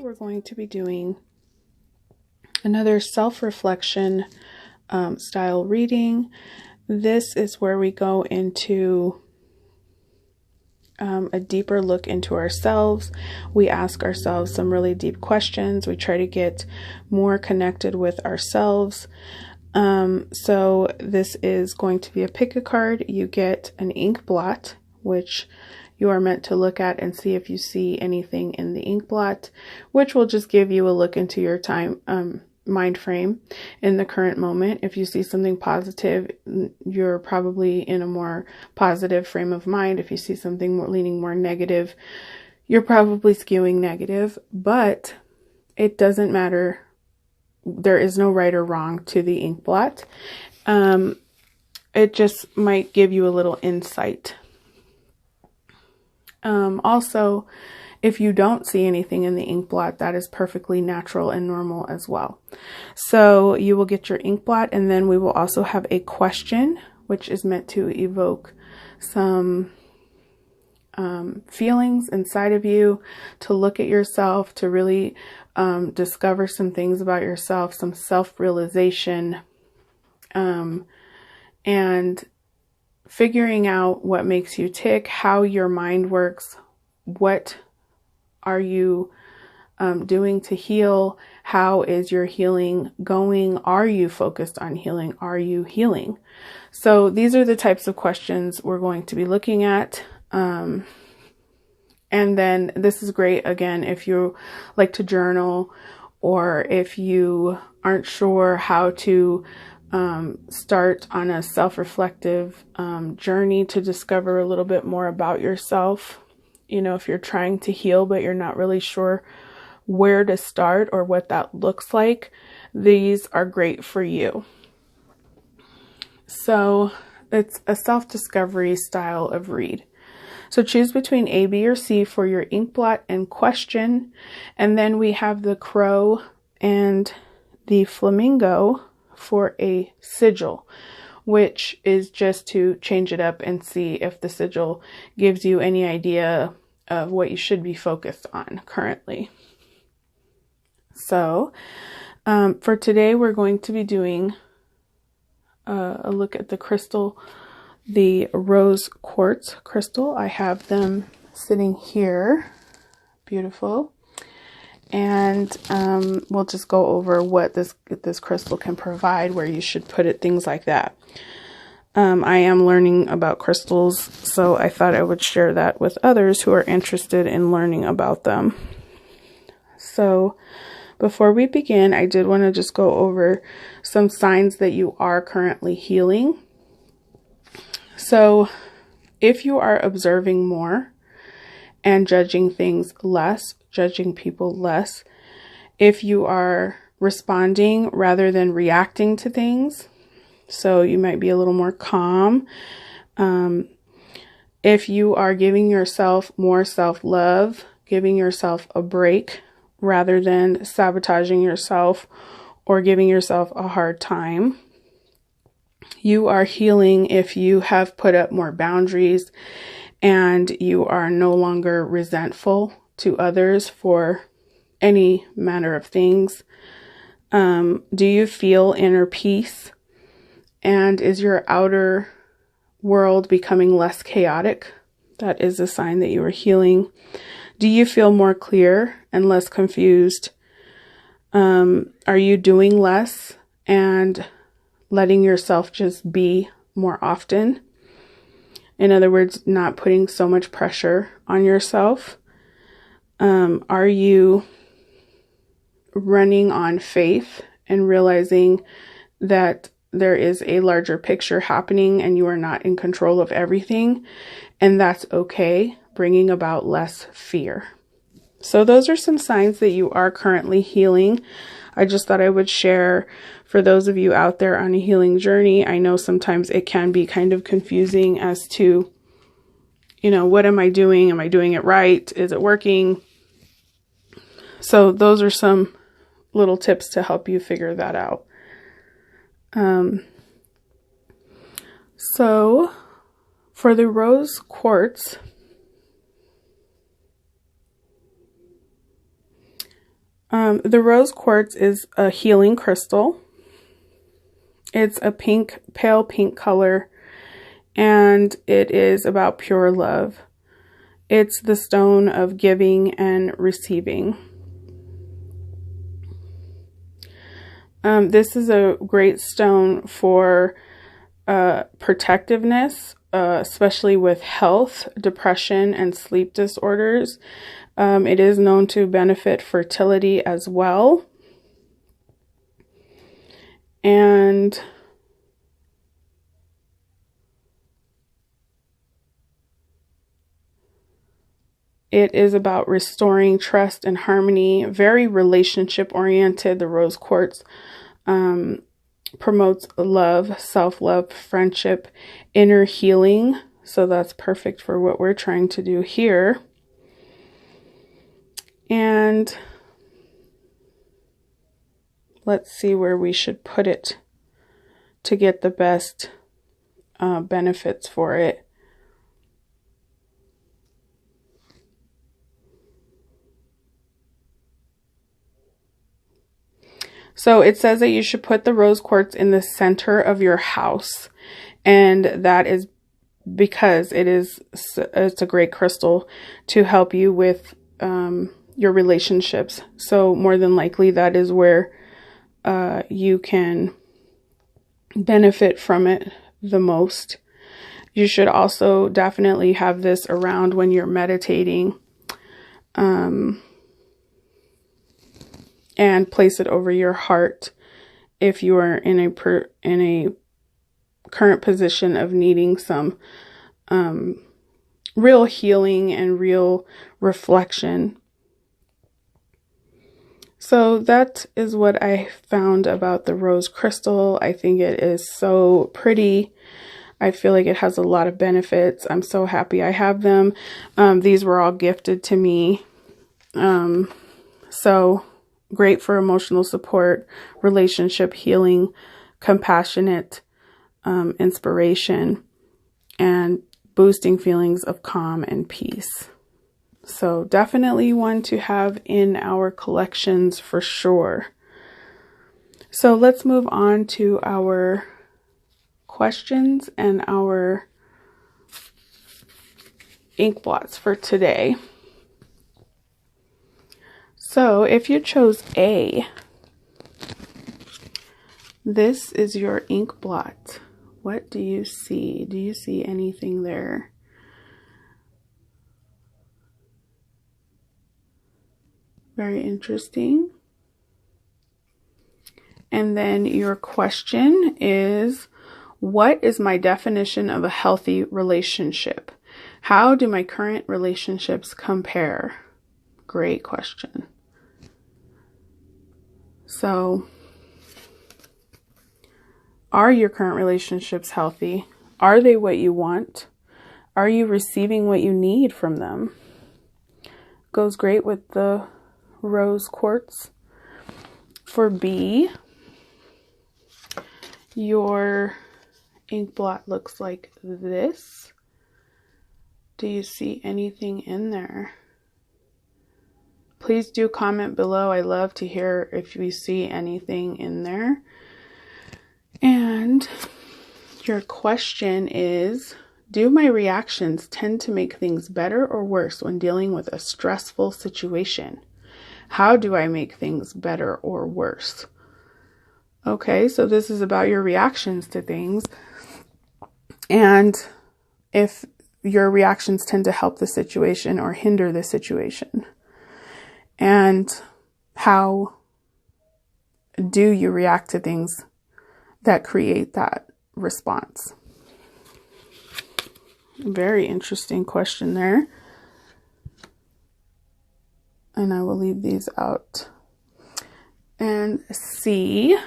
we're going to be doing another self-reflection style reading. This is where we go into a deeper look into ourselves. We ask ourselves some really deep questions. We try to get more connected with ourselves. So this is going to be a pick a card. You get an ink blot, which you are meant to look at and see if you see anything in the ink blot, which will just give you a look into your mind frame in the current moment. If you see something positive, you're probably in a more positive frame of mind. If you see something leaning more negative, you're probably skewing negative, but it doesn't matter. There is no right or wrong to the ink blot. It just might give you a little insight. Also, if you don't see anything in the ink blot, that is perfectly natural and normal as well. So you will get your ink blot, and then we will also have a question, which is meant to evoke some feelings inside of you, to look at yourself, to really discover some things about yourself, some self-realization, and figuring out what makes you tick, how your mind works, what are you doing to heal, how is your healing going, are you focused on healing, are you healing? So these are the types of questions we're going to be looking at. And then this is great, again, if you like to journal, or if you aren't sure how to start on a self-reflective journey to discover a little bit more about yourself. You know, if you're trying to heal, but you're not really sure where to start or what that looks like, these are great for you. So it's a self-discovery style of read. So choose between A, B, or C for your ink blot and question. And then we have the crow and the flamingo for a sigil, which is just to change it up and see if the sigil gives you any idea of what you should be focused on currently. So for today, we're going to be doing a look at the crystal, the rose quartz crystal. I have them sitting here. Beautiful. And we'll just go over what this crystal can provide, where you should put it, things like that. I am learning about crystals, so I thought I would share that with others who are interested in learning about them. So before we begin, I did want to just go over some signs that you are currently healing. So if you are observing more and judging things less, judging people less, if you are responding rather than reacting to things, so you might be a little more calm. If you are giving yourself more self-love, giving yourself a break rather than sabotaging yourself or giving yourself a hard time. You are healing if you have put up more boundaries and you are no longer resentful to others for any manner of things. Do you feel inner peace? And is your outer world becoming less chaotic? That is a sign that you are healing. Do you feel more clear and less confused? Are you doing less and letting yourself just be more often? In other words, not putting so much pressure on yourself. Are you running on faith and realizing that there is a larger picture happening and you are not in control of everything? And that's okay, bringing about less fear. So those are some signs that you are currently healing. I just thought I would share for those of you out there on a healing journey. I know sometimes it can be kind of confusing as to, you know, what am I doing? Am I doing it right? Is it working? So those are some little tips to help you figure that out. So for the rose quartz, The rose quartz is a healing crystal. It's a pink, pale pink color, and it is about pure love. It's the stone of giving and receiving. This is a great stone for protectiveness, especially with health, depression, and sleep disorders. It is known to benefit fertility as well. And it is about restoring trust and harmony, very relationship oriented. The rose quartz promotes love, self-love, friendship, inner healing. So that's perfect for what we're trying to do here. And let's see where we should put it to get the best benefits for it. So it says that you should put the rose quartz in the center of your house. And that is because it's a great crystal to help you with your relationships. So more than likely that is where you can benefit from it the most. You should also definitely have this around when you're meditating. And place it over your heart if you are in a current position of needing some real healing and real reflection. So that is what I found about the rose crystal. I think it is so pretty. I feel like it has a lot of benefits. I'm so happy I have them. These were all gifted to me. So great for emotional support, relationship healing, compassionate inspiration, and boosting feelings of calm and peace. So definitely one to have in our collections for sure. So let's move on to our questions and our ink blots for today. So if you chose A, this is your ink blot. What do you see? Do you see anything there? Very interesting. And then your question is, what is my definition of a healthy relationship? How do my current relationships compare? Great question. So, are your current relationships healthy? Are they what you want? Are you receiving what you need from them? Goes great with the rose quartz. For B, your ink blot looks like this. Do you see anything in there? Please do comment below. I love to hear if you see anything in there. And your question is, do my reactions tend to make things better or worse when dealing with a stressful situation? How do I make things better or worse? Okay, so this is about your reactions to things. And if your reactions tend to help the situation or hinder the situation. And how do you react to things that create that response? Very interesting question there. And I will leave these out. And C,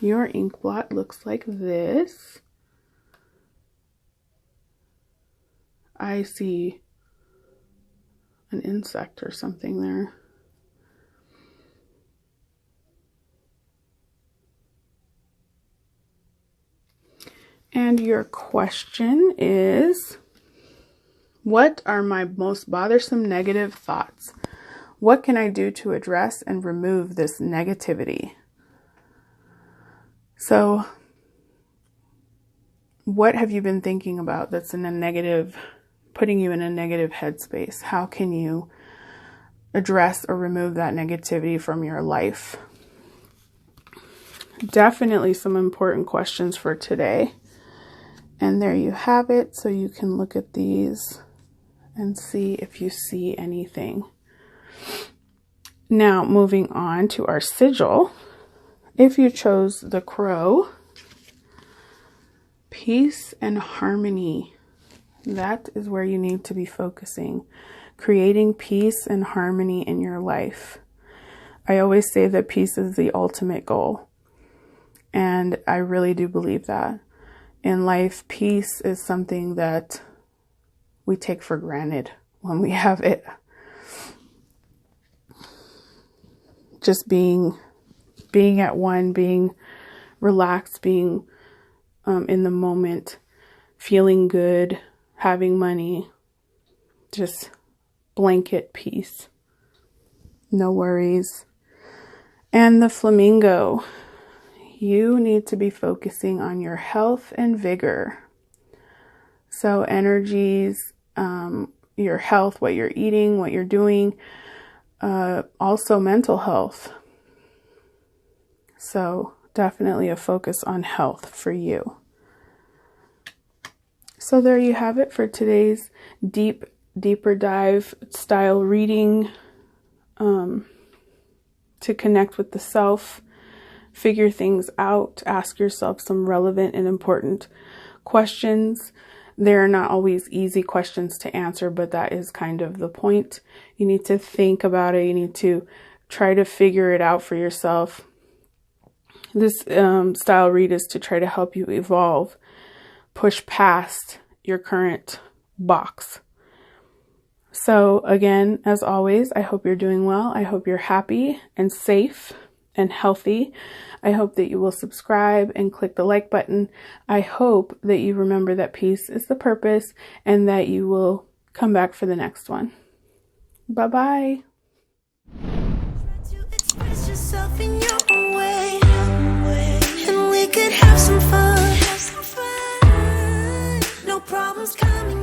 your ink blot looks like this. I see an insect or something there. And your question is, what are my most bothersome negative thoughts? What can I do to address and remove this negativity? So what have you been thinking about that's in a negative, putting you in a negative headspace? How can you address or remove that negativity from your life? Definitely some important questions for today. And there you have it. So you can look at these and see if you see anything. Now, moving on to our sigil. If you chose the crow, peace and harmony. That is where you need to be focusing. Creating peace and harmony in your life. I always say that peace is the ultimate goal. And I really do believe that. In life, peace is something that we take for granted when we have it. Just being at one, being relaxed, being in the moment, feeling good, having money, just blanket peace, no worries. And the flamingo, you need to be focusing on your health and vigor. So energies, your health, what you're eating, what you're doing, also mental health. So definitely a focus on health for you. So there you have it for today's deeper dive style reading, to connect with the self, figure things out, ask yourself some relevant and important questions. They're not always easy questions to answer, but that is kind of the point. You need to think about it. You need to try to figure it out for yourself. This style read is to try to help you evolve, push past your current box. So again, as always, I hope you're doing well. I hope you're happy and safe and healthy. I hope that you will subscribe and click the like button. I hope that you remember that peace is the purpose and that you will come back for the next one. Bye-bye. And we could have some fun. No problems coming.